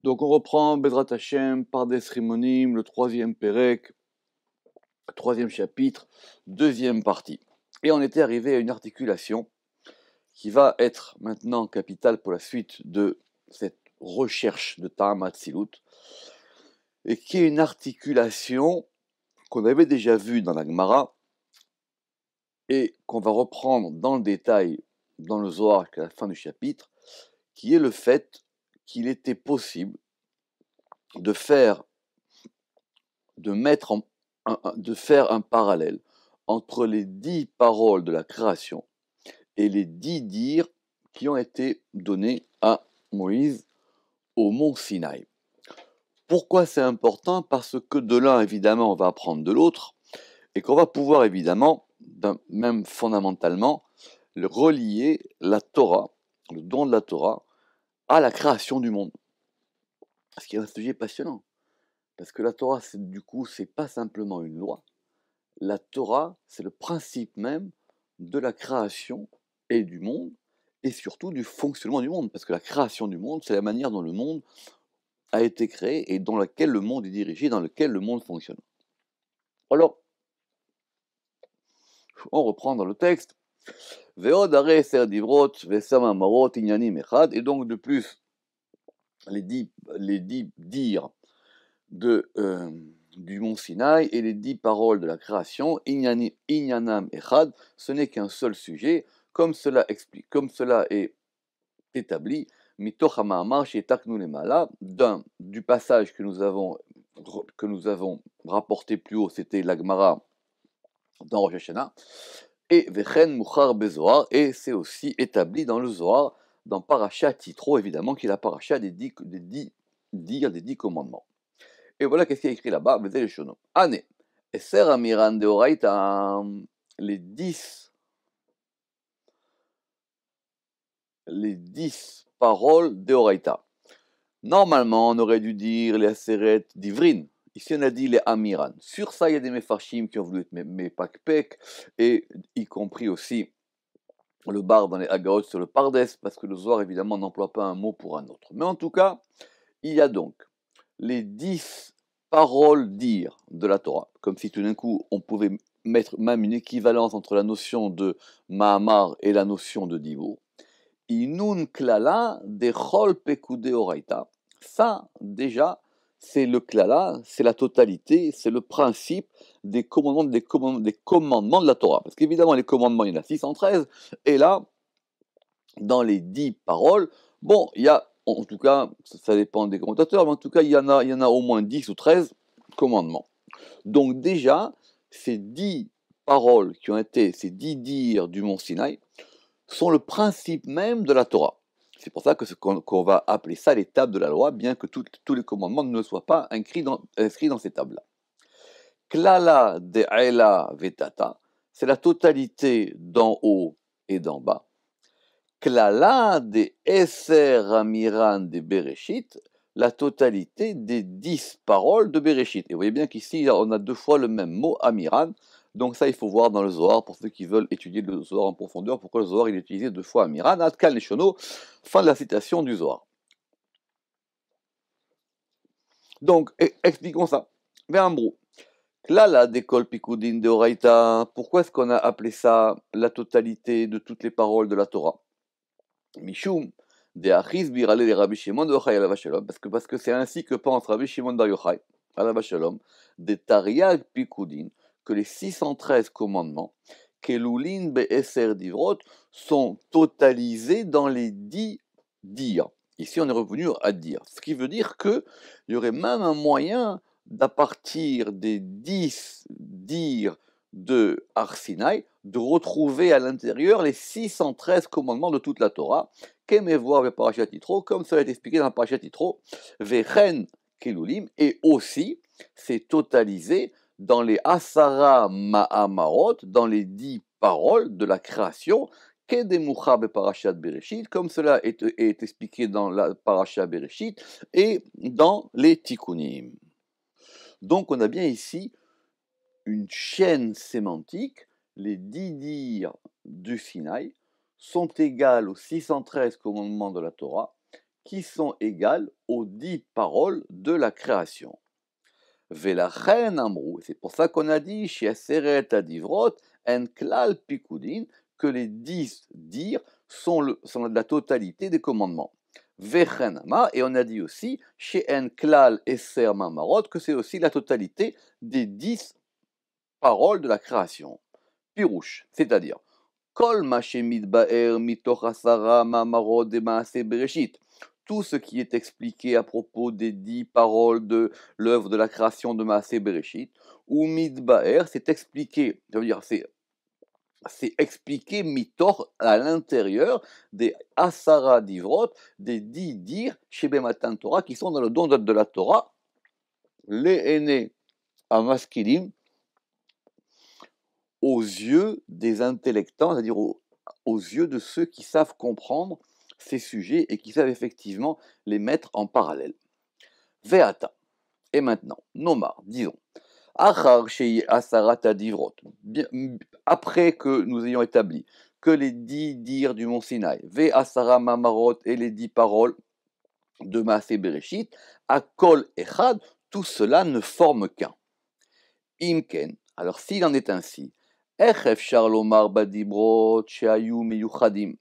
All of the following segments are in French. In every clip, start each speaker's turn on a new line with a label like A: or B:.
A: Donc on reprend Bezrat Hashem par des Srimonim, le troisième Pérec, troisième chapitre, deuxième partie. Et on était arrivé à une articulation qui va être maintenant capitale pour la suite de cette recherche de Ta'amat Silut, et qui est une articulation qu'on avait déjà vue dans la Gemara et qu'on va reprendre dans le détail dans le Zohar à la fin du chapitre, qui est le fait qu'il était possible de faire un parallèle entre les 10 paroles de la création et les 10 dires qui ont été donnés à Moïse au mont Sinaï. Pourquoi c'est important? Parce que de l'un, évidemment, on va apprendre de l'autre, et qu'on va pouvoir, évidemment, même fondamentalement, relier la Torah, le don de la Torah, à la création du monde. Ce qui est un sujet passionnant. Parce que la Torah, c'est pas simplement une loi. La Torah, c'est le principe même de la création et du monde, et surtout du fonctionnement du monde. Parce que la création du monde, c'est la manière dont le monde a été créé et dans laquelle le monde est dirigé, dans lequel le monde fonctionne. Alors, on reprend dans le texte. Et donc de plus, les dix dires du mont Sinaï et les 10 paroles de la création, Inyanam Echad, ce n'est qu'un seul sujet, comme cela est établi, Mitoch HaMa'amar Shetaknu Lemala, du passage que nous avons rapporté plus haut, c'était la Gemara dans Rosh Hashanah, et Vechen Muchar Bezohar, et c'est aussi établi dans le Zohar, dans Parashat Yitro, évidemment, qui est la paracha des 10 commandements. Et voilà qu'est-ce qu'il y a écrit là-bas, Vezel Shono. Ane, Eser Amiran de Oraita, les 10 paroles de Oraita. Normalement, on aurait dû dire les Aseret d'Ivrin. Ici, on a dit les Amiran. Sur ça, il y a des Mefarshim qui ont voulu être Mepakpek, et y compris aussi le bar dans les Agaot sur le Pardes, parce que le Zohar, évidemment, n'emploie pas un mot pour un autre. Mais en tout cas, il y a donc les 10 paroles dire de la Torah, comme si tout d'un coup, on pouvait mettre même une équivalence entre la notion de Mahamar et la notion de Dibour. Inun klala de chol pekude oraita. Ça, déjà, c'est le klala, c'est la totalité, c'est le principe des commandements de la Torah. Parce qu'évidemment, les commandements, il y en a 613, et là, dans les 10 paroles, bon, il y a, en tout cas, ça dépend des commentateurs, mais en tout cas, il y en a au moins 10 ou 13 commandements. Donc déjà, ces 10 paroles qui ont été, ces 10 dires du mont Sinaï, sont le principe même de la Torah. C'est pour ça qu'on va appeler ça les tables de la loi, bien que tous les commandements ne soient pas inscrits dans ces tables-là. Klala de Aela Vetata, c'est la totalité d'en haut et d'en bas. Klala de Eser Amiran de Bereshit, la totalité des 10 paroles de Bereshit. Et vous voyez bien qu'ici, on a 2 fois le même mot, Amiran. Donc ça, il faut voir dans le Zohar, pour ceux qui veulent étudier le Zohar en profondeur, pourquoi le Zohar il est utilisé 2 fois Amiran. Atkal Neshono, fin de la citation du Zohar. Donc, expliquons ça. Ve'ambrou. Klala d'école Pikudin de Oraita, pourquoi est-ce qu'on a appelé ça la totalité de toutes les paroles de la Torah? Mishum de Achiz Birale de Rabbi Shimon de Yochai alav shalom, parce que c'est ainsi que pense Rabbi Shimon bar Yochai alav shalom, de Tariag Pikudin, que les 613 commandements, Kelulin Be'eser Divrot, sont totalisés dans les 10 dires. Ici, on est revenu à dire. Ce qui veut dire qu'il y aurait même un moyen, d'à partir des 10 dires de Arsinaï, de retrouver à l'intérieur les 613 commandements de toute la Torah, Kemevoir ve Parashat Yitro, comme cela est expliqué dans Parashat Yitro, Vechen Kelulim, et aussi c'est totalisé dans les Asara Ma'amarot, dans les 10 paroles de la création, Kedemucha be Parashat Bereshit, comme cela est expliqué dans la Parashat Bereshit et dans les Tikkunim. Donc on a bien ici une chaîne sémantique, les 10 dires du Sinaï sont égales aux 613 commandements de la Torah, qui sont égales aux 10 paroles de la création. Velachen amrou, c'est pour ça qu'on a dit chez Aseret Adivrot, en klal pikudin, que les 10 dires sont de la totalité des commandements. Vechen ama, et on a dit aussi chez en klal eser mamarot, que c'est aussi la totalité des 10 paroles de la création. Pirouche, c'est-à-dire Kol ma shemidbaer mitoch asara mamarot de maaseh bereshit. Tout ce qui est expliqué à propos des 10 paroles de l'œuvre de la création de Maaseh Bereshit, ou Midbaer, c'est expliqué, ça veut dire c'est expliqué mitor à l'intérieur des Asara Divrot, des 10 dires chez Matan Torah, qui sont dans le don de la Torah, les aînés à masculine, aux yeux des intellectants, c'est-à-dire aux yeux de ceux qui savent comprendre ces sujets et qui savent effectivement les mettre en parallèle. Veata. Et maintenant, Nomar, disons, Achar shei asarat adivrot, après que nous ayons établi que les 10 dires du mont Sinaï, Ve asara mamarot et les 10 paroles de Maaseh Bereshit, Akol echad, tout cela ne forme qu'un. Imken, alors s'il en est ainsi, Ech efshar lomar badibrot sheayu meyuchadim.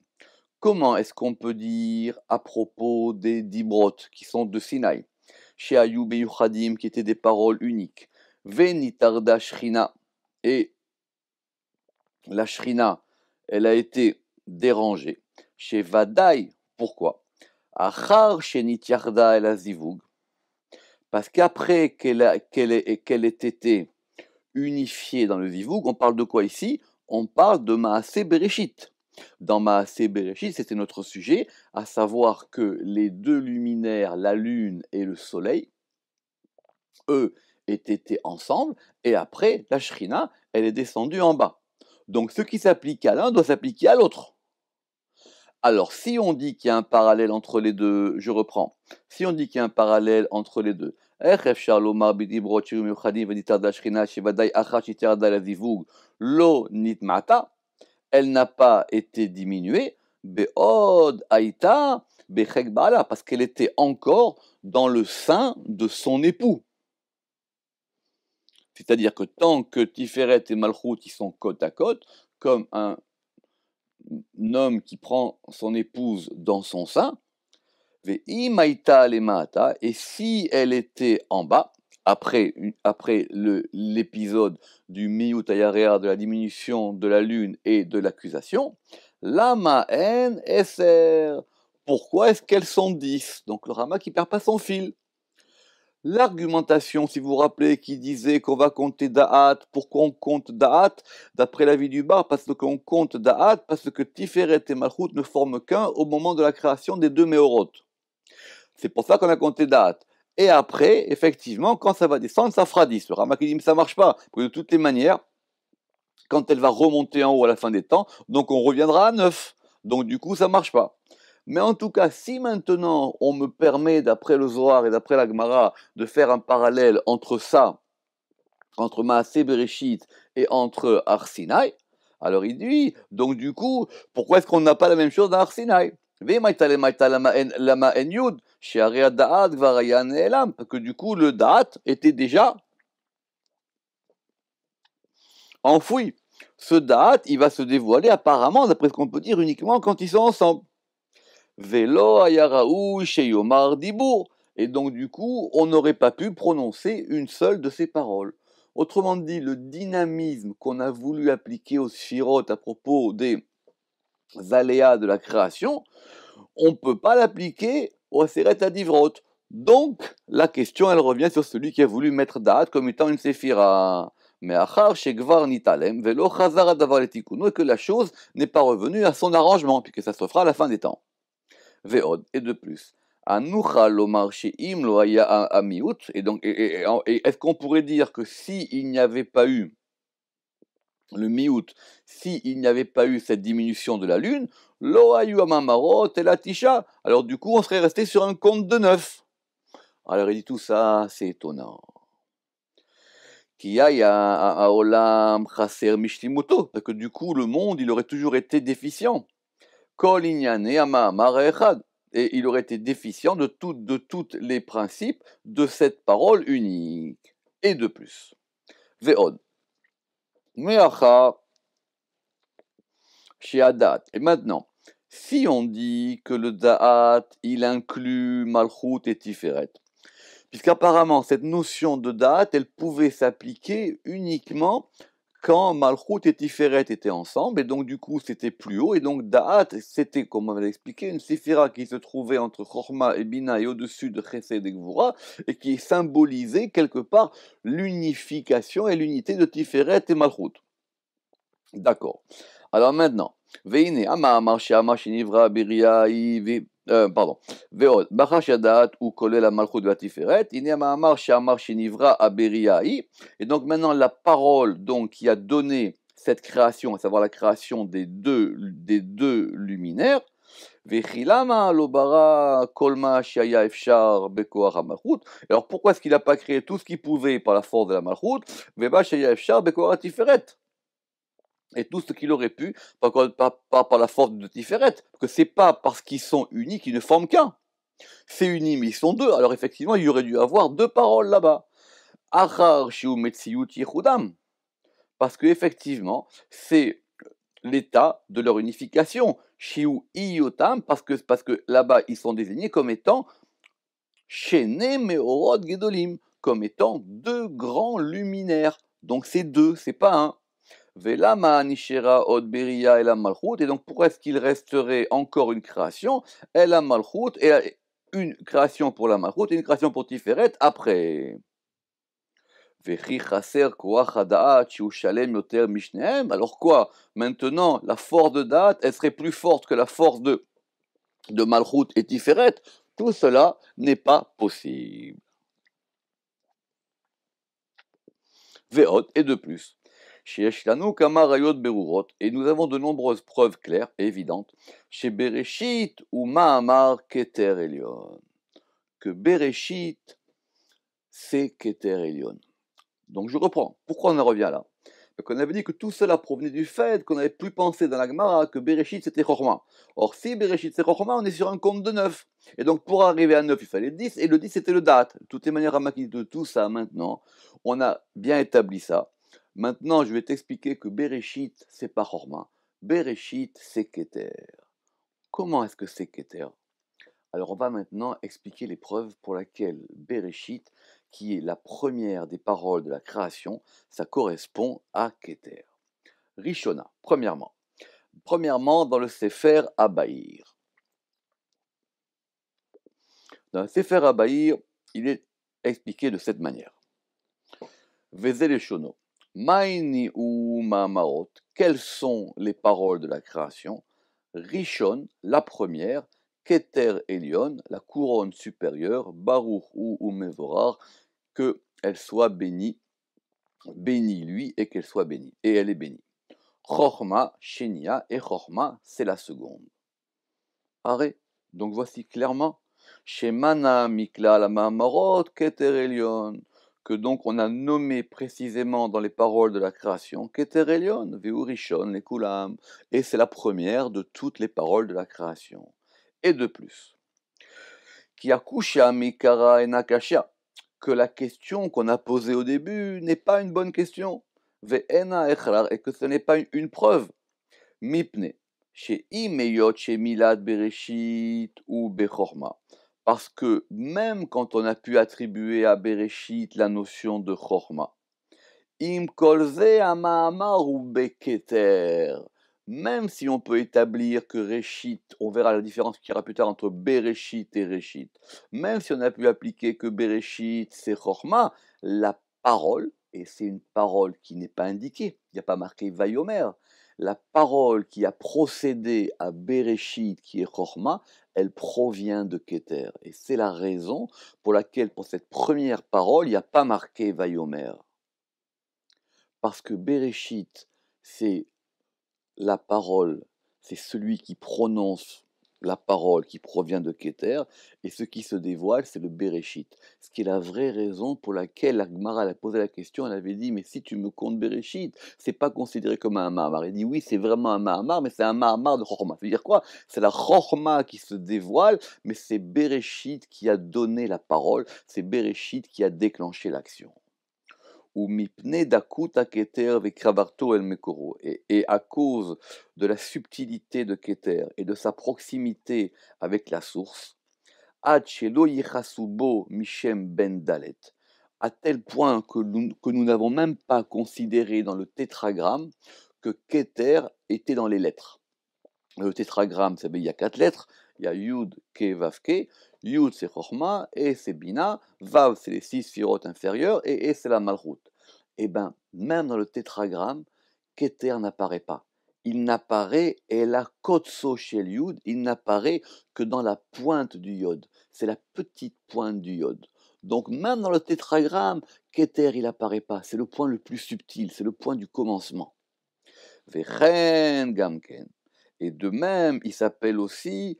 A: Comment est-ce qu'on peut dire à propos des dibrot qui sont de Sinaï, chez Ayub et Yuchadim, qui étaient des paroles uniques, Venitarda Shrina, et la Shrina, elle a été dérangée, chez Vadaï, pourquoi Achar Shenitiarda el Azivug, parce qu'après qu'elle ait été unifiée dans le Zivug, on parle de quoi ici? On parle de Maaseh Bereshit. Dans Maaseh Bereshit, c'était notre sujet, à savoir que les deux luminaires, la lune et le soleil, eux, étaient ensemble, et après, la Shrina, elle est descendue en bas. Donc ce qui s'applique à l'un doit s'appliquer à l'autre. Alors, si on dit qu'il y a un parallèle entre les deux, je reprends. Si on dit qu'il y a un parallèle entre les deux, lo nitmata, elle n'a pas été diminuée, be'od aïta, bechek ba'ala, parce qu'elle était encore dans le sein de son époux. C'est-à-dire que tant que Tiferet et Malchut ils sont côte à côte, comme un homme qui prend son épouse dans son sein, et si elle était en bas, après l'épisode du Miyut Ayarea, de la diminution de la lune et de l'accusation, Lama en Eser. Pourquoi est-ce qu'elles sont 10? Donc le Rama qui perd pas son fil. L'argumentation, si vous vous rappelez, qui disait qu'on va compter Da'at, pourquoi on compte Da'at? D'après l'avis du bar, parce qu'on compte Da'at, parce que Tiferet et Malchut ne forment qu'un au moment de la création des deux Meorot. C'est pour ça qu'on a compté Da'at. Et après, effectivement, quand ça va descendre, ça fera 10. Le Rama qui dit, mais ça marche pas. Parce que de toutes les manières, quand elle va remonter en haut à la fin des temps, donc on reviendra à 9. Donc du coup, ça marche pas. Mais en tout cas, si maintenant on me permet, d'après le Zohar et d'après la Gemara, de faire un parallèle entre ça, entre Maaseh Bereshit et entre Har Sinai, alors il dit, donc du coup, pourquoi est-ce qu'on n'a pas la même chose dans Har Sinai? Parce que du coup, le Da'at était déjà enfoui. Ce Da'at, il va se dévoiler apparemment, d'après ce qu'on peut dire, uniquement quand ils sont ensemble. Velo ayaraou sheyomar dibour. Et donc du coup, on n'aurait pas pu prononcer une seule de ces paroles. Autrement dit, le dynamisme qu'on a voulu appliquer aux Sphirot à propos des aléas de la création, on ne peut pas l'appliquer au Aseret Adivrot. Donc, la question, elle revient sur celui qui a voulu mettre Da'at comme étant une séphira. Mais achar shegvar nitalem velo chazar adavar letikuno, et que la chose n'est pas revenue à son arrangement, puisque ça se fera à la fin des temps. Ve'od, et de plus. Anucha lomar she'im lo haya amiut, et donc, et est-ce qu'on pourrait dire que si il n'y avait pas eu le miout, s'il n'y avait pas eu cette diminution de la lune, lo hayu amamarot et la tisha, alors du coup on serait resté sur un compte de 9. Alors il dit tout ça, c'est étonnant. Parce que du coup le monde il aurait toujours été déficient. Kol inyane amamar echad. et il aurait été déficient de tous les principes de cette parole unique. Et de plus. Ve'od. Me'achar she'adat. Et maintenant, si on dit que le da'at, il inclut malchut et tiferet, puisqu'apparemment cette notion de da'at, elle pouvait s'appliquer uniquement quand Malchut et Tiferet étaient ensemble, et donc du coup c'était plus haut, et donc Da'at, c'était, comme on avait expliqué, une séphira qui se trouvait entre Chorma et Bina et au-dessus de Chesed et Gvura, et qui symbolisait quelque part l'unification et l'unité de Tiferet et Malchut. D'accord. Alors maintenant, Veine, Amar, Sheamar, Shinivra, Beria, pardon, Veod, Bachash Yadat, ou Kolel la Malchut de Tiferet, Ine Amar, Sheamar, Shinivra, Aberiai. Et donc maintenant, la parole donc, qui a donné cette création, à savoir la création des deux luminaires, Vechilama, Lobara, Kolma, Shaya, Efshar, Bekoar, Malchut. Alors pourquoi est-ce qu'il n'a pas créé tout ce qu'il pouvait par la force de la Malchut, Veba, Shaya, Efshar, Bekoar, Tiferet? Et tout ce qu'il aurait pu, par la force de Tiferet, parce que c'est pas parce qu'ils sont unis qu'ils ne forment qu'un. C'est unis, mais ils sont deux. Alors effectivement, il y aurait dû avoir deux paroles là-bas. Achar shiu metziyut yichudam. Parce que effectivement, c'est l'état de leur unification. Shiu iotam, parce que là-bas, ils sont désignés comme étant shene meorot gedolim, comme étant deux grands luminaires. Donc c'est deux, c'est pas un. Velama nishera od beria et la malchut, et donc pourquoi est-ce qu'il resterait encore une création, et la malchut, et une création pour la malchut et une création pour Tiferet après. Vechi chaser koach hadaat shu shalem yoter mishnehem. Alors quoi? Maintenant, la force de Da'at, elle serait plus forte que la force de malchut et Tiferet. Tout cela n'est pas possible. Ve'ot, et de plus. Sheyesh lanu kama rayot berurot, et nous avons de nombreuses preuves claires et évidentes, chez Bereshit ou Mahamar Keter Elion, que Bereshit, c'est Keter Elion. Donc je reprends. Pourquoi on en revient là? Parce qu'on avait dit que tout cela provenait du fait qu'on n'avait plus pensé dans la Gemara que Bereshit c'était Chorma. Or si Bereshit c'est Chorma, on est sur un compte de 9. Et donc pour arriver à 9, il fallait 10, et le 10 c'était le date. De toutes les manières, Ramaki, de tout ça maintenant, on a bien établi ça. Maintenant, je vais t'expliquer que Bereshit c'est pas Chorma. Bereshit c'est Keter. Comment est-ce que c'est Keter? Alors on va maintenant expliquer les preuves pour lesquelles Bereshit, qui est la première des paroles de la création, ça correspond à Keter. Rishona, premièrement. Premièrement, dans le Sefer Abaïr. Dans le Sefer Abaïr, il est expliqué de cette manière. Vezel Shono. Maini ou Mamarot. Quelles sont les paroles de la création? Rishon, la première. Keter Elion, la couronne supérieure. Baruch ou Mevorar, qu'elle soit bénie. Béni lui et qu'elle soit bénie. Et elle est bénie. Chorma, Shenia, et Chorma, c'est la seconde. Arrêt. Donc voici clairement. Shemana Mikla la Mamarot Keter Elion. Que donc on a nommé précisément dans les paroles de la création Keter Elion, Veurishon, les Kulam. Et c'est la première de toutes les paroles de la création. Et de plus. Kiakusha Mikara et Nakasha. Que la question qu'on a posée au début n'est pas une bonne question. Ve'ena echrar, et que ce n'est pas une preuve. Mipne. Chez Imeyot, chez Milad Bereshit ou Bechorma. Parce que même quand on a pu attribuer à Bereshit la notion de Chorma, Im kolze amamar ou beketer. Même si on peut établir que Réchit, on verra la différence qu'il y aura plus tard entre Bereshit et Réchit, même si on a pu appliquer que Bereshit c'est Chorma, la parole, et c'est une parole qui n'est pas indiquée, il n'y a pas marqué Vayomer, la parole qui a procédé à Bereshit qui est Chorma, elle provient de Keter. Et c'est la raison pour laquelle pour cette première parole, il n'y a pas marqué Vayomer. Parce que Bereshit, c'est la parole, c'est celui qui prononce la parole qui provient de Keter, et ce qui se dévoile, c'est le Bereshit. Ce qui est la vraie raison pour laquelle la Gemara elle a posé la question, elle avait dit, mais si tu me comptes Bereshit, c'est pas considéré comme un Mahamar. Il dit, oui, c'est vraiment un Mahamar, mais c'est un Mahamar de Chorma. Ça veut dire quoi? C'est la Chorma qui se dévoile, mais c'est Bereshit qui a donné la parole, c'est Bereshit qui a déclenché l'action. Ou mipne dakuta keter vekravarto el mekoro. Et à cause de la subtilité de Keter et de sa proximité avec la source, ad shelo yichasubo mishem ben dalet, à tel point que nous n'avons même pas considéré dans le tétragramme que Keter était dans les lettres. Le tétragramme, il y a 4 lettres, il y a Yud, Ke, Vav, Ke. Yud, c'est Chochma, E, c'est Bina, Vav, c'est les 6 sphirotes inférieures, et E, c'est la Malchut. Eh bien, même dans le tétragramme, Keter n'apparaît pas. Il n'apparaît, et la Kotso chez Yud, il n'apparaît que dans la pointe du Yod. C'est la petite pointe du Yod. Donc, même dans le tétragramme, Keter, il n'apparaît pas. C'est le point le plus subtil, c'est le point du commencement. Vechen Gamken. Et de même, il s'appelle aussi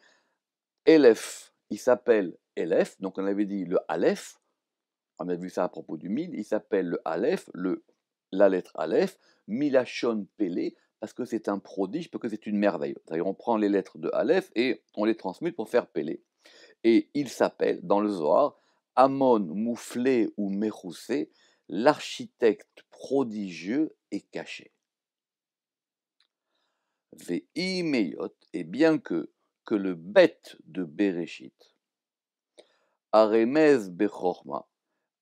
A: Elef. Il s'appelle Elef, donc on avait dit le Aleph, on a vu ça à propos du Mil, il s'appelle le Aleph, la lettre Aleph, Milachon Pélé, parce que c'est un prodige, parce que c'est une merveille. C'est-à-dire on prend les lettres de Aleph et on les transmute pour faire Pélé. Et il s'appelle, dans le Zohar, Amon Mouflé ou Mechoussé, l'architecte prodigieux et caché. Ve'imeyot, et bien que le bête de Bereshit, Aremez Bechorma,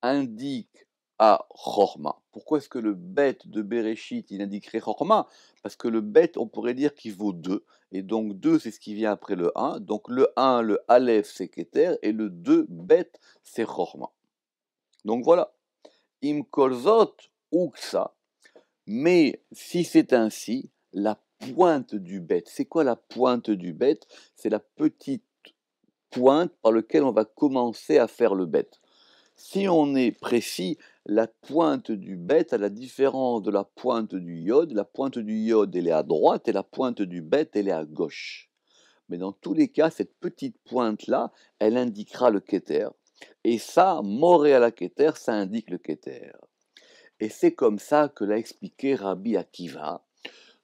A: indique à Chorma. Pourquoi est-ce que le bête de Bereshit, il indiquerait Chorma? Parce que le bête, on pourrait dire qu'il vaut 2, et donc 2, c'est ce qui vient après le 1, donc le 1, le Aleph, c'est Keter, et le 2, bête, c'est Chorma. Donc voilà. Im kolzot uksa, mais si c'est ainsi, la pointe du bête. C'est quoi la pointe du bête? C'est la petite pointe par laquelle on va commencer à faire le bête. Si on est précis, la pointe du bête, à la différence de la pointe du yod, la pointe du yod, elle est à droite et la pointe du bête, elle est à gauche. Mais dans tous les cas, cette petite pointe-là, elle indiquera le keter. Et ça, moré à la keter, ça indique le keter. Et c'est comme ça que l'a expliqué Rabbi Akiva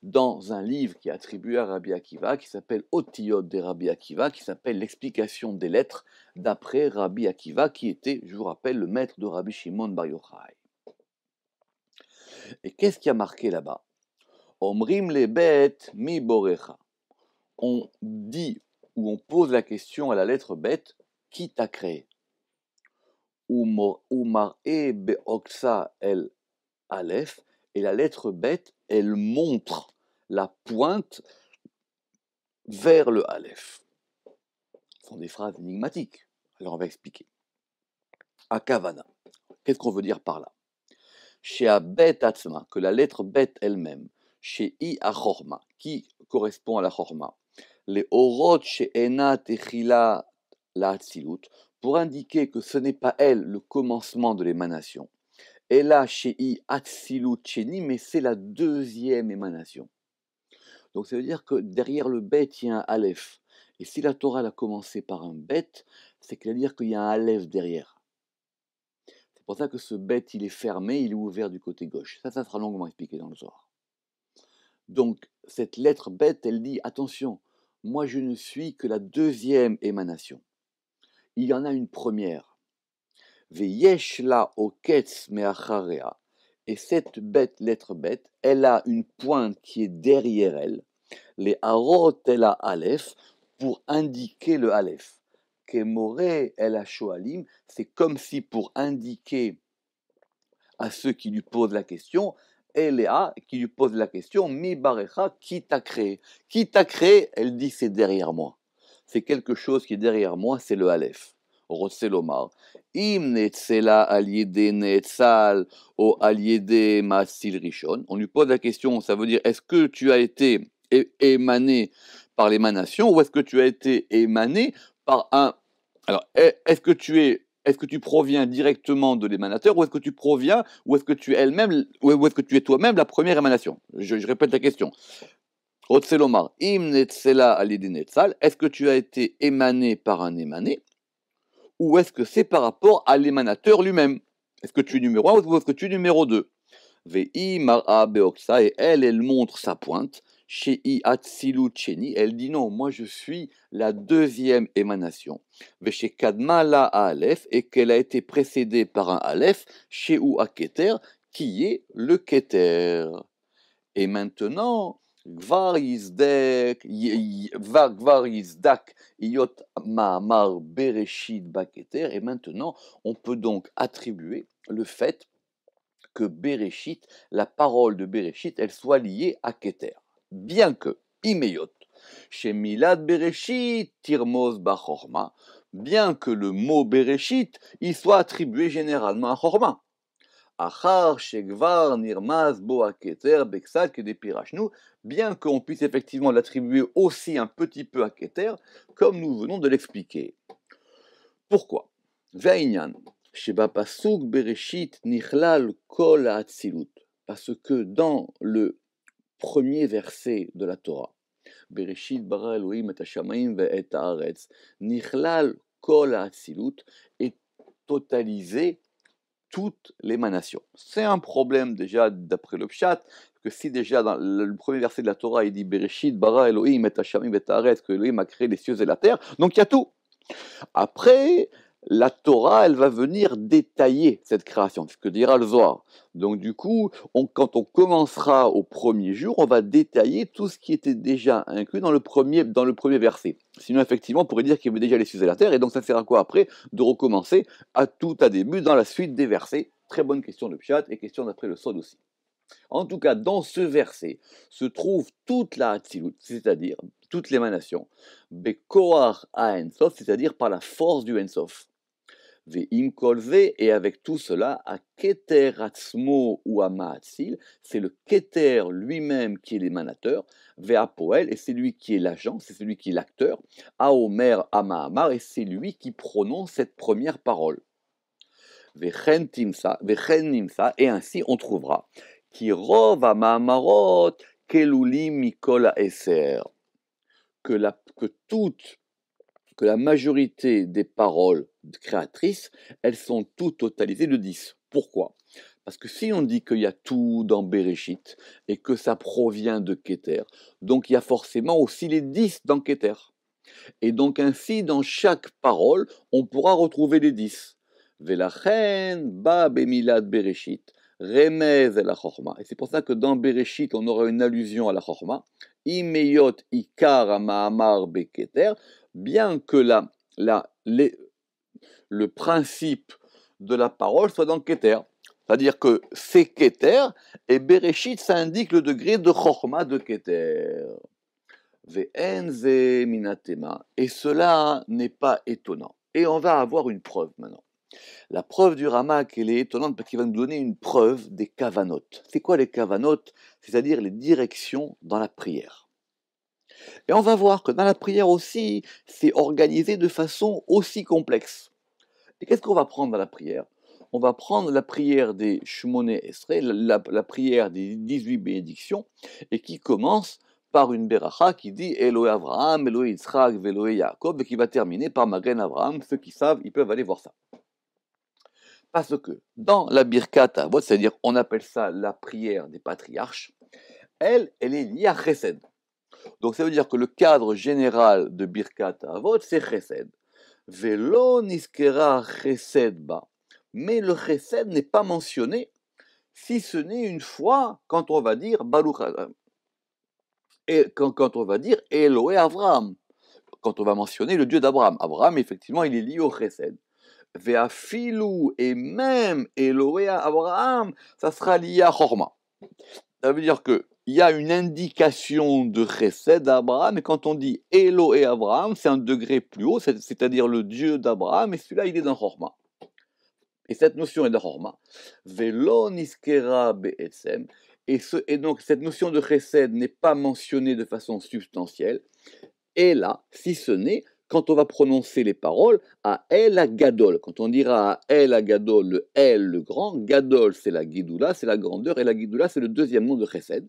A: dans un livre qui est attribué à Rabbi Akiva, qui s'appelle Otiyot de Rabbi Akiva, qui s'appelle l'explication des lettres d'après Rabbi Akiva, qui était, je vous rappelle, le maître de Rabbi Shimon Bar Yochai. Et qu'est-ce qui a marqué là-bas? Omrim le bet mi borecha. On dit, ou on pose la question à la lettre bet, qui t'a créé? Umar e beoksa el Aleph, et la lettre bet, elle montre la pointe vers le Aleph. Ce sont des phrases énigmatiques. Alors on va expliquer. Akavana. Qu'est-ce qu'on veut dire par là? Chez Bet Atzma, que la lettre bet elle-même, chez I Achorma, qui correspond à la Chorma, les Orot chez Ena Techila la Hatzilut, pour indiquer que ce n'est pas elle le commencement de l'émanation. Et là, chez I Hatzilut Cheni, mais c'est la deuxième émanation. Donc ça veut dire que derrière le bet, il y a un Aleph. Et si la Torah a commencé par un bet, c'est qu'il veut dire qu'il y a un Aleph derrière. C'est pour ça que ce bet, il est fermé, il est ouvert du côté gauche. Ça sera longuement expliqué dans le Zohar. Donc cette lettre bet, elle dit, attention, moi je ne suis que la deuxième émanation. Il y en a une première. Veyesh la oketz me'acharea. Et cette bête, lettre bête, elle a une pointe qui est derrière elle, les harot el aleph, pour indiquer le aleph. Kemore el shoalim, c'est comme si pour indiquer à ceux qui lui posent la question, Eléa, qui lui pose la question, mi barecha, qui t'a créé? Qui t'a créé? Elle dit, c'est derrière moi. C'est quelque chose qui est derrière moi, c'est le aleph. Rotselomar. Im netzela aliede netzal ou aliede masil rishon. On lui pose la question, ça veut dire, est-ce que tu as été émané par l'émanation ou est-ce que tu as été émané par un... Alors, est-ce que tu proviens directement de l'émanateur ou est-ce que tu proviens ou est-ce que tu es elle-même ou est-ce que tu es toi-même la première émanation? Je répète la question. Rotselomar, im netzela alidi netzal, est-ce que tu as été émané par un émané, ou est-ce que c'est par rapport à l'émanateur lui-même? Est-ce que tu es numéro 1 ou est-ce que tu es numéro 2? Ve'i mar'a beoksa, et elle montre sa pointe. Chez Atsilut Cheni, elle dit non, moi je suis la deuxième émanation. Chez Kadma la Aleph, et qu'elle a été précédée par un Aleph, chez ou Keter, qui est le Keter. Et maintenant, Gvar Yizdak, Iyot Ma'amar Bereshit Baketer, et maintenant on peut donc attribuer le fait que Bereshit, la parole de Bereshit, elle soit liée à Keter. Bien que, Imeyot, chez Milad Bereshit, Tirmos Bachorma, bien que le mot Bereshit, il soit attribué généralement à Chorma. Achar Shegvar Nirmaz Bo Keter Beksal Kedepirachnu, bien qu'on puisse effectivement l'attribuer aussi un petit peu à Keter, comme nous venons de l'expliquer. Pourquoi? Ve'inyan. Shebapasuk Bereshit Nichlal Kol Hatzilut. Parce que dans le premier verset de la Torah, Bereshit bara Elohim et Hashamayim ve'et haaretz, Nichlal Kol Hatzilut, est totalisé toute l'émanation. C'est un problème déjà d'après le Pshat, que si déjà dans le premier verset de la Torah il dit Bereshit bara Elohim et Hashamayim ve'et haaretz, que Elohim a créé les cieux et la terre, donc il y a tout. Après, la Torah, elle va venir détailler cette création, c'est ce que dira le Zohar. Donc du coup, quand on commencera au premier jour, on va détailler tout ce qui était déjà inclus dans le premier verset. Sinon, effectivement, on pourrait dire qu'il y avait déjà les cieux et la terre, et donc ça sert à quoi après de recommencer à début dans la suite des versets. Très bonne question de Pshat et question d'après le Sod aussi. En tout cas, dans ce verset se trouve toute la Hatzilut, c'est-à-dire toute l'émanation, Bekoar à Ensof, c'est-à-dire par la force du Ensof. Ve'im kolve, et avec tout cela, à Keter Atzmo ou à Ma'atzil, c'est le Keter lui-même qui est l'émanateur, Ve'apoel, et c'est lui qui est l'agent, c'est celui qui est l'acteur, Aomer Ama'amar, et c'est lui qui prononce cette première parole. Ve'chen nimsa, et ainsi on trouvera Ki rov ha'ma'amarot kelulim mikol ha'eser, que la majorité des paroles créatrices, elles sont toutes totalisées de 10. Pourquoi? Parce que si on dit qu'il y a tout dans Bereshit et que ça provient de Keter, donc il y a forcément aussi les 10 dans Keter. Et donc ainsi, dans chaque parole, on pourra retrouver les 10. Velachen ba bemilad Bereshit, remez la chorma. Et c'est pour ça que dans Bereshit, on aura une allusion à la chorma. Imeyot ikar ma'amar beketer, bien que le principe de la parole soit dans Keter. C'est-à-dire que c'est Keter, et Bereshit, ça indique le degré de chorma de Keter. Ve'enze minatema, et cela n'est pas étonnant. Et on va avoir une preuve maintenant. La preuve du Ramak, elle est étonnante parce qu'il va nous donner une preuve des kavanot. C'est quoi les kavanot? C'est-à-dire les directions dans la prière. Et on va voir que dans la prière aussi, c'est organisé de façon aussi complexe. Et qu'est-ce qu'on va prendre dans la prière? On va prendre la prière des Shmoné Esrei, la prière des 18 bénédictions, et qui commence par une beracha qui dit Elohé Avraham, Elohé Yitzhak, Elohé Yaakov, et qui va terminer par Magen Avraham. Ceux qui savent, ils peuvent aller voir ça. Parce que dans la Birkat Avot, c'est-à-dire on appelle ça la prière des patriarches, elle est liée à Chesed. Donc ça veut dire que le cadre général de Birkat Avot, c'est Chesed. Velo niskera Chesed ba. Mais le Chesed n'est pas mentionné, si ce n'est une fois quand on va dire Baruch, et quand on va dire Elohé Avraham, quand on va mentionner le Dieu d'Abraham. Abraham, effectivement, il est lié au Chesed. Ve'afilu, et même Elohé Abraham, ça sera lié à Chorma. Ça veut dire qu'il y a une indication de Chesed d'Abraham, et quand on dit Elohé Abraham, c'est un degré plus haut, c'est-à-dire le Dieu d'Abraham, et celui-là, il est dans Chorma. Et cette notion est dans Chorma. Velo niskera be'etzem, et donc cette notion de Chesed n'est pas mentionnée de façon substantielle, et là, si ce n'est quand on va prononcer les paroles à El Gadol. Quand on dira à El Gadol, le El, le grand, Gadol, c'est la Gidoula, c'est la grandeur, et la Gidoula, c'est le deuxième nom de Chesed.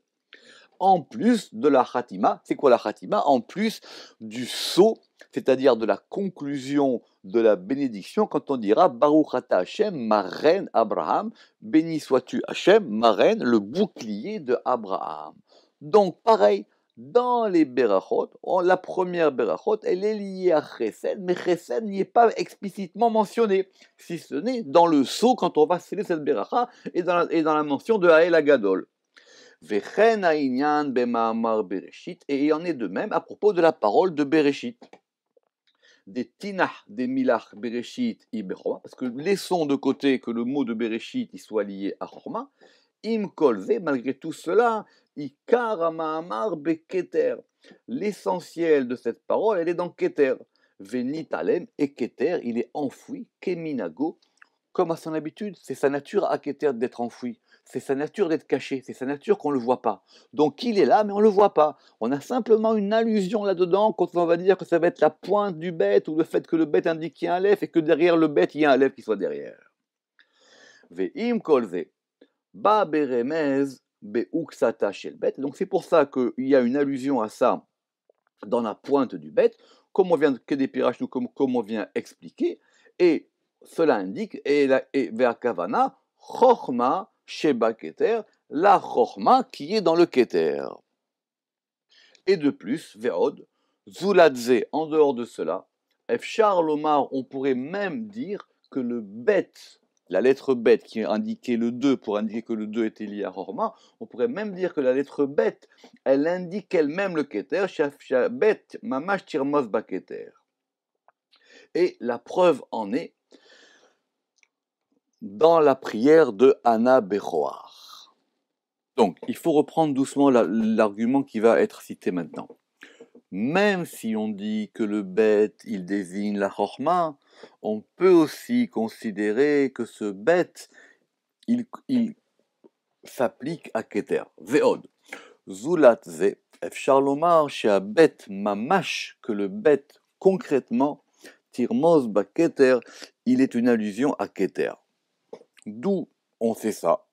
A: en plus de la Khatima. C'est quoi la Khatima? En plus du sceau, c'est-à-dire de la conclusion de la bénédiction, quand on dira Baruch Ata Hashem, ma reine Abraham, béni sois-tu Hashem, ma reine, le bouclier de Abraham. Donc pareil, dans les Berachot, la première Berachot, elle est liée à Chesed, mais Chesed n'y est pas explicitement mentionné, si ce n'est dans le sceau quand on va sceller cette Beracha et dans la mention de Haël Agadol. Vechen ha'inyan b'ma'amar Bereshit, et il en est de même à propos de la parole de Bereshit. Des tinah, des milach Bereshit i bechorma, parce que laissons de côté que le mot de Bereshit y soit lié à Chorma, im kolze, malgré tout cela, ikar ha'ma'amar beketer. L'essentiel de cette parole, elle est dans Keter. Venit alem, et Keter, il est enfoui, keminago, comme à son habitude, c'est sa nature à Keter d'être enfoui. C'est sa nature d'être caché, c'est sa nature qu'on ne le voit pas. Donc il est là, mais on ne le voit pas. On a simplement une allusion là-dedans quand on va dire que ça va être la pointe du bête ou le fait que le bête indique qu'il y a un lèvre et que derrière le bête, il y a un lèvre qui soit derrière. Ve'im kolze, ba beremez beuksata shel bet. Donc c'est pour ça qu'il y a une allusion à ça dans la pointe du bête, comme on vient comme on vient expliquer, et cela indique et vers Kavana, Chochma Sheba Keter, la Chochma qui est dans le Keter. Et de plus, Ve'od, Zuladze, en dehors de cela, Efchar Lomar, on pourrait même dire que le bet, la lettre bet qui indiquait le 2 pour indiquer que le 2 était lié à Chochma, on pourrait même dire que la lettre bet, elle indique elle-même le Keter, bet Mamash Tirmos Baketer. Et la preuve en est dans la prière de Anna Bechoar. Donc, il faut reprendre doucement l'argument qui va être cité maintenant. Même si on dit que le bet, il désigne la chorma, on peut aussi considérer que ce bet, il s'applique à Keter. Ve'od. Zulat ze, efchar lomar she'abet mamash, que le bet, concrètement, tirmos ba Keter, il est une allusion à Keter. D'où on sait ça.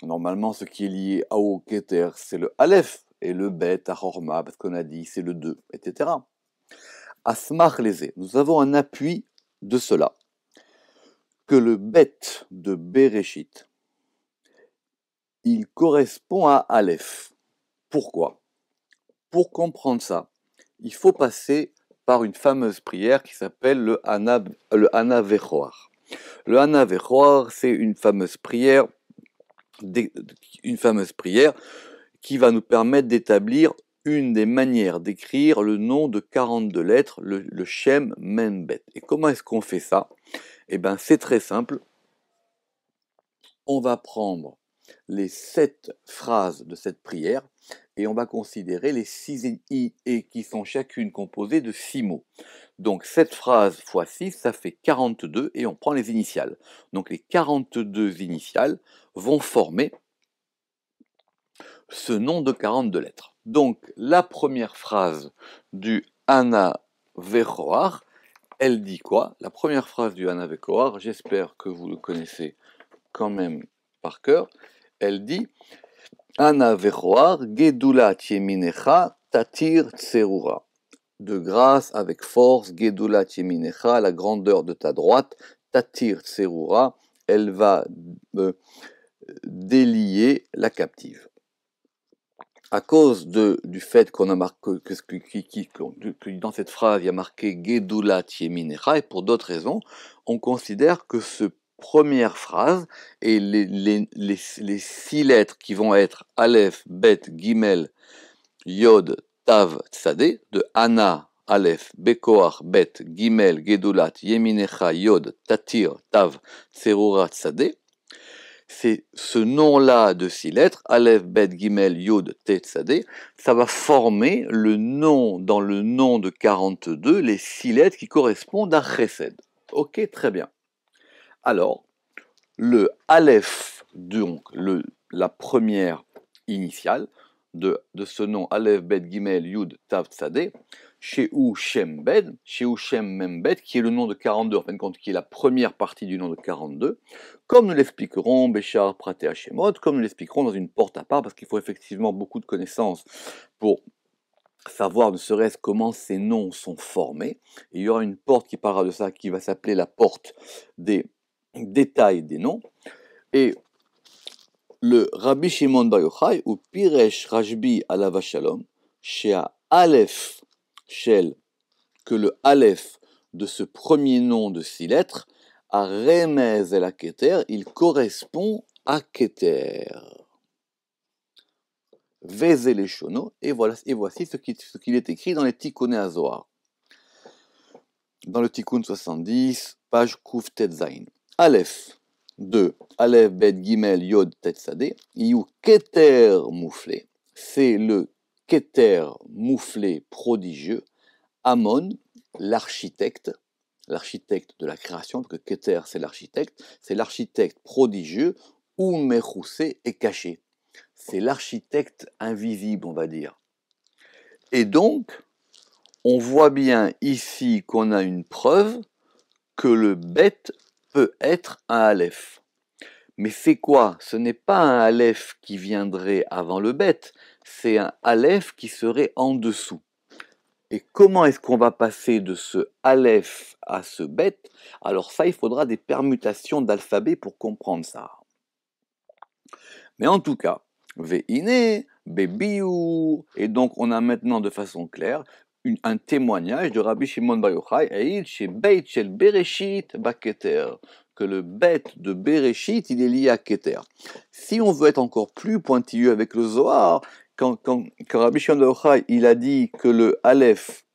A: Normalement, ce qui est lié au Keter, c'est le Aleph, et le Bet à Chorma, parce qu'on a dit c'est le 2, etc. Asmach leze, nous avons un appui de cela, que le Bet de Bereshit, il correspond à Aleph. Pourquoi? Pour comprendre ça, il faut passer par une fameuse prière qui s'appelle le Hana Vechoar. Le Hana Vechoar, c'est une fameuse prière qui va nous permettre d'établir une des manières d'écrire le nom de 42 lettres, le Shem Mem Bet. Et comment est-ce qu'on fait ça? Eh bien, c'est très simple. On va prendre les 7 phrases de cette prière et on va considérer les 6 et qui sont chacune composées de 6 mots. Donc 7 phrases fois 6, ça fait 42 et on prend les initiales. Donc les 42 initiales vont former ce nom de 42 lettres. Donc la première phrase du Hana Vechoar, elle dit quoi? La première phrase du Hana Vechoar, j'espère que vous le connaissez quand même par cœur, elle dit Hana Vechoar, Gedulat Yeminecha, Tatir Tserura. De grâce, avec force, Gedulat Yeminecha, la grandeur de ta droite, Tatir Tserura, elle va délier la captive. À cause du fait qu'on a marqué que dans cette phrase il y a marqué Gedulat Yeminecha, et pour d'autres raisons, on considère que cette première phrase et les 6 lettres qui vont être Aleph, Bet, Gimel, Yod, Tav, Tsadé, de Hana, Aleph, Bekoach, Bet, Gimel, Gedulat, Yeminecha, Yod, Tatir, Tav, Tserura, Tsadé. C'est ce nom-là de 6 lettres, Aleph, Bet, Gimel, Yod, Tet, Tsadé, ça va former le nom, dans le nom de 42, les 6 lettres qui correspondent à Chesed. Ok, très bien. Alors, le Aleph, donc la première initiale de ce nom, Aleph, Bet, Gimel, Yud, Tav, Tsadé, Shehu Shem Membet, qui est le nom de 42, en fin de compte, qui est la première partie du nom de 42, comme nous l'expliquerons Béchar Praté Hashemot, comme nous l'expliquerons dans une porte à part, parce qu'il faut effectivement beaucoup de connaissances pour savoir ne serait-ce comment ces noms sont formés. Et il y aura une porte qui parlera de ça, qui va s'appeler la porte des détails des noms. Et le Rabbi Shimon Bar Yochai, ou Piresh Rashbi Alav Shalom, chez Aleph Shel, que le Aleph de ce premier nom de 6 lettres, à Remez el Keter, il correspond à Keter. Vezelechono, et voici ce qu'il est écrit dans les Tikkuné Azohar. Dans le Tikkun 70, page Kuf Tetzain. Aleph 2, Aleph Bet Gimel Yod Tetzadeh, Iou Keter mouflé. C'est le Keter mouflé prodigieux. Amon, l'architecte de la création, parce que Keter c'est l'architecte prodigieux, ou Mechoussé est caché. C'est l'architecte invisible, on va dire. Et donc, on voit bien ici qu'on a une preuve que le bet peut être un aleph. Mais c'est quoi? Ce n'est pas un aleph qui viendrait avant le bet, c'est un aleph qui serait en dessous. Et comment est-ce qu'on va passer de ce aleph à ce bet? Alors ça, il faudra des permutations d'alphabet pour comprendre ça. Mais en tout cas, Ve'ine, Bebiou, et donc on a maintenant de façon claire un témoignage de Rabbi Shimon Bar Yochai, Eid chez Beit Shel Bereshit Baketer, que le bête de Bereshit, il est lié à Keter. Si on veut être encore plus pointilleux avec le Zohar, quand Rabbi Shimon Bar Yochai, il a dit que le Aleph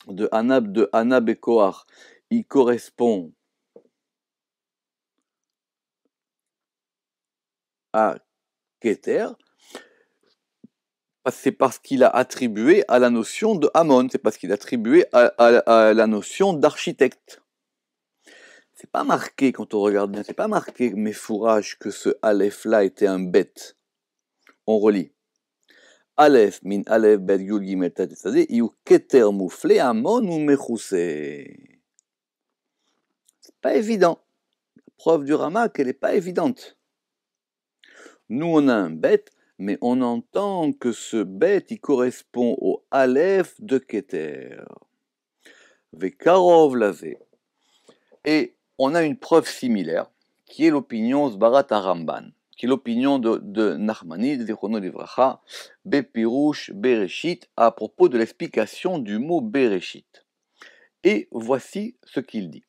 A: de Anab et Koach, il correspond à Keter, c'est parce qu'il a attribué à la notion de Amon, c'est parce qu'il a attribué à la notion d'architecte. C'est pas marqué, quand on regarde bien, c'est pas marqué, mes fourrages, que ce Aleph-là était un bête. On relit. Aleph min Aleph bet yud gimel tet tzadeh, iou keter mouflé Amon ou mechoussé. C'est pas évident. La preuve du Ramak, elle est pas évidente. Nous, on a un bête, mais on entend que ce bête, il correspond au Aleph de Keter. Vekarov lavé. Et on a une preuve similaire, qui est l'opinion Zbarat Aramban, qui est l'opinion de Nachmanide, Zichrono Livracha, Bepirouche, Bereshit, à propos de l'explication du mot Bereshit. Et voici ce qu'il dit.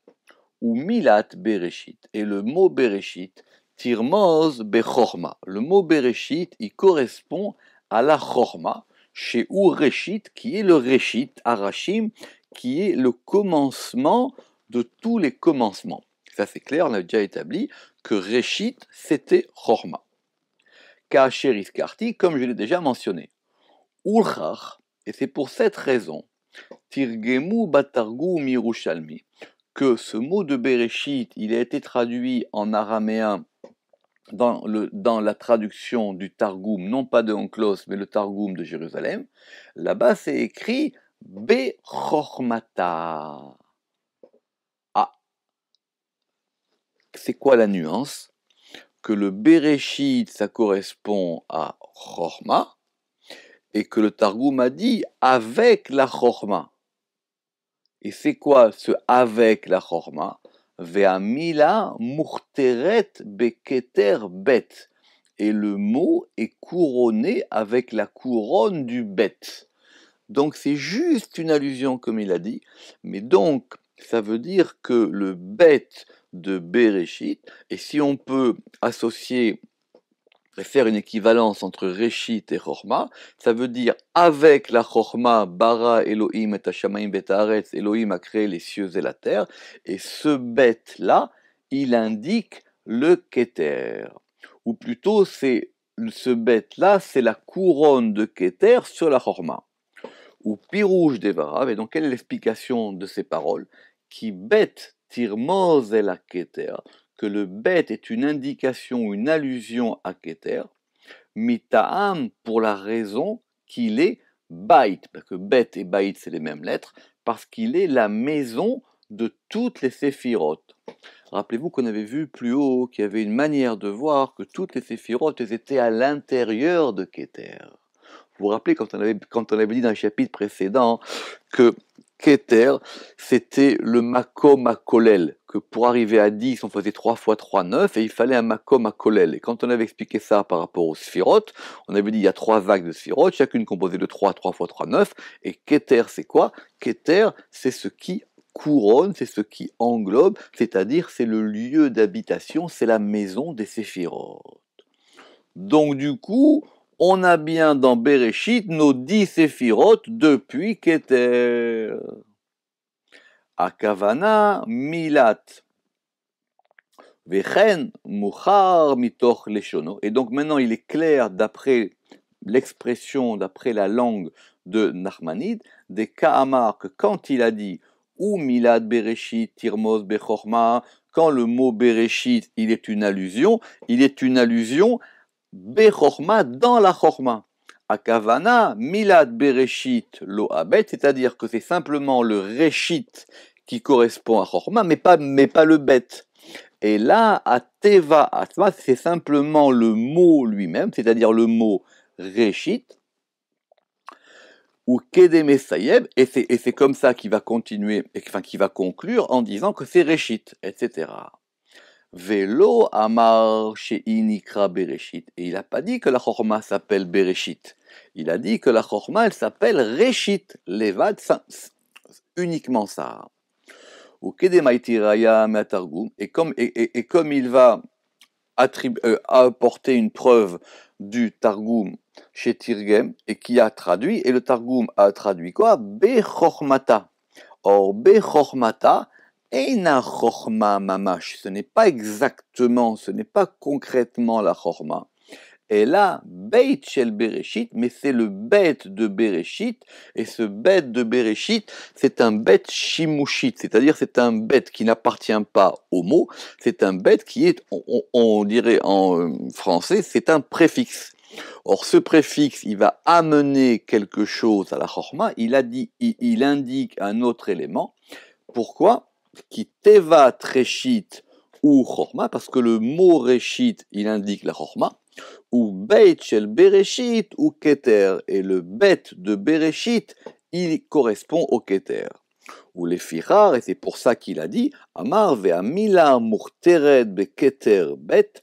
A: Ou Milat Bereshit, et le mot Bereshit, Tirmoz Bechorma. Le mot Bereshit, il correspond à la Chorma, chez Reshit, qui est le Reshit, Arashim, qui est le commencement de tous les commencements. Ça c'est clair, on a déjà établi que Reshit, c'était Chorma. Ka'asher Iskarti, comme je l'ai déjà mentionné. Ulchach, et c'est pour cette raison, Tirgemu Batargum Yerushalmi, que ce mot de Bereshit, il a été traduit en araméen dans la traduction du Targum, non pas de Onklos, mais le Targum de Jérusalem. Là-bas, c'est écrit Bechormata. Ah, c'est quoi la nuance? Que le Bereshit, ça correspond à Chorma, et que le Targum a dit avec la Chorma. Et c'est quoi ce avec la Chorma? Ve'amila muchteret beketer bet. Et le mot est couronné avec la couronne du bet. Donc c'est juste une allusion comme il a dit, mais donc ça veut dire que le bet de Bereshit, et si on peut associer et faire une équivalence entre Reshit et Chorma, ça veut dire avec la Chorma, Bara Elohim et Hashamaim bet Haaretz, Elohim a créé les cieux et la terre, et ce bet-là, il indique le Keter. Ou plutôt, ce bet-là, c'est la couronne de Keter sur la Chorma. Ou Pirouche Devarav, et donc quelle est l'explication de ces paroles? Qui bet tirmoz el Keter, que le bet est une indication, une allusion à Keter, mitaam pour la raison qu'il est Bait, parce que Bet et Bait c'est les mêmes lettres, parce qu'il est la maison de toutes les séphirotes. Rappelez-vous qu'on avait vu plus haut qu'il y avait une manière de voir que toutes les séphirotes étaient à l'intérieur de Keter. Vous vous rappelez quand on avait dit dans le chapitre précédent que Keter, c'était le Makom à Kolel, que pour arriver à 10, on faisait 3 fois 3, 9, et il fallait un Makom à Kolel. Et quand on avait expliqué ça par rapport aux sphirotes, on avait dit il y a 3 vagues de sphirotes, chacune composée de 3, 3 fois 3, 9, et Keter, c'est quoi? Keter, c'est ce qui couronne, c'est ce qui englobe, c'est-à-dire c'est le lieu d'habitation, c'est la maison des séphirotes. Donc du coup, on a bien dans Bereshit nos 10 séphirotes depuis Keter. Akavana milat vechen muchar mitoch leshono. Et donc maintenant il est clair d'après l'expression, d'après la langue de Nachmanide, des Ka'amar, que quand il a dit ou milad Bereshit tirmos bechorma, quand le mot Bereshit il est une allusion Bechorma dans la Chorma. Akavana, Milad Bereshit lo abet, c'est-à-dire que c'est simplement le Reshit qui correspond à Chorma, mais pas le Bet. Et là, à Teva Atma, c'est simplement le mot lui-même, c'est-à-dire le mot Reshit, ou Kedem Esayeb, et c'est comme ça qu'il va continuer, enfin qu'il va conclure en disant que c'est Reshit, etc. Velo amar she'inikra bereshit. Et il n'a pas dit que la chorma s'appelle bereshit. Il a dit que la chorma, elle s'appelle reshit, levad, uniquement ça. Ou kedemaitiraya metargum. Et comme il va apporter une preuve du targum chez Tirgem, et qui a traduit, et le targum a traduit quoi? Bechormata. Or, bechormata, Eina chorma mamash, ce n'est pas exactement, ce n'est pas concrètement la chorma. Et là, beit shel bereshit, mais c'est le bête de bereshit, et ce bête de bereshit, c'est un bête shimushit, c'est-à-dire c'est un bête qui n'appartient pas au mot, c'est un bête qui est, on dirait en français, c'est un préfixe. Or, ce préfixe, il va amener quelque chose à la chorma, il indique un autre élément. Pourquoi? Qui teva reshit ou chorma, parce que le mot reshit, il indique la chorma, ou beit shel bereshit ou keter, et le bête de bereshit, il correspond au keter. Ou les fichar, et c'est pour ça qu'il a dit, amar ve'amila murtered beketer bet,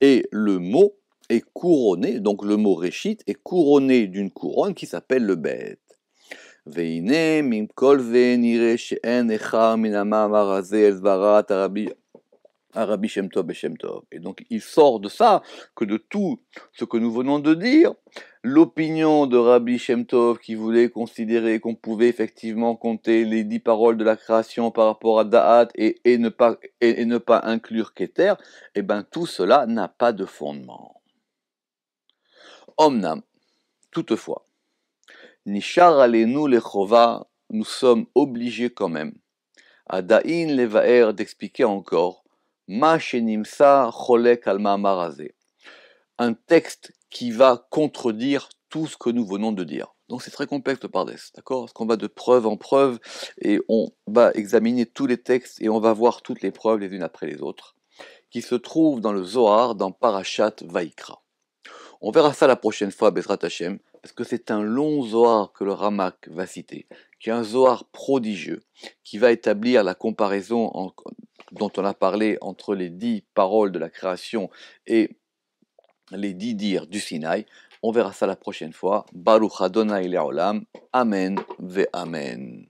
A: et le mot est couronné, donc le mot reshit est couronné d'une couronne qui s'appelle le bête. והנה מכל זה נראה שאין אחד מן המאמר הזה אל דברת הרבי שם טוב בשם טוב. Et donc il sort de ça que de tout ce que nous venons de dire, l'opinion de Rabbi Shem Tov qui voulait considérer qu'on pouvait effectivement compter les 10 paroles de la création par rapport à Da'at et ne pas inclure Keter, et bien tout cela n'a pas de fondement. Omnam, toutefois, Nishar alenu lechova, nous sommes obligés quand même, à Da'in levaer d'expliquer encore, Ma shenimsa cholek al ma'amar hazeh, un texte qui va contredire tout ce que nous venons de dire. Donc c'est très complexe le Pardes, d'accord? Parce qu'on va de preuve en preuve et on va examiner tous les textes et on va voir toutes les preuves les unes après les autres, qui se trouvent dans le Zohar, dans Parashat Vaikra. On verra ça la prochaine fois, Bezrat Hashem, parce que c'est un long Zohar que le Ramak va citer, qui est un Zohar prodigieux, qui va établir la comparaison dont on a parlé entre les 10 paroles de la création et les 10 dires du Sinaï. On verra ça la prochaine fois. Baruch Adonai Le'olam. Amen ve Amen.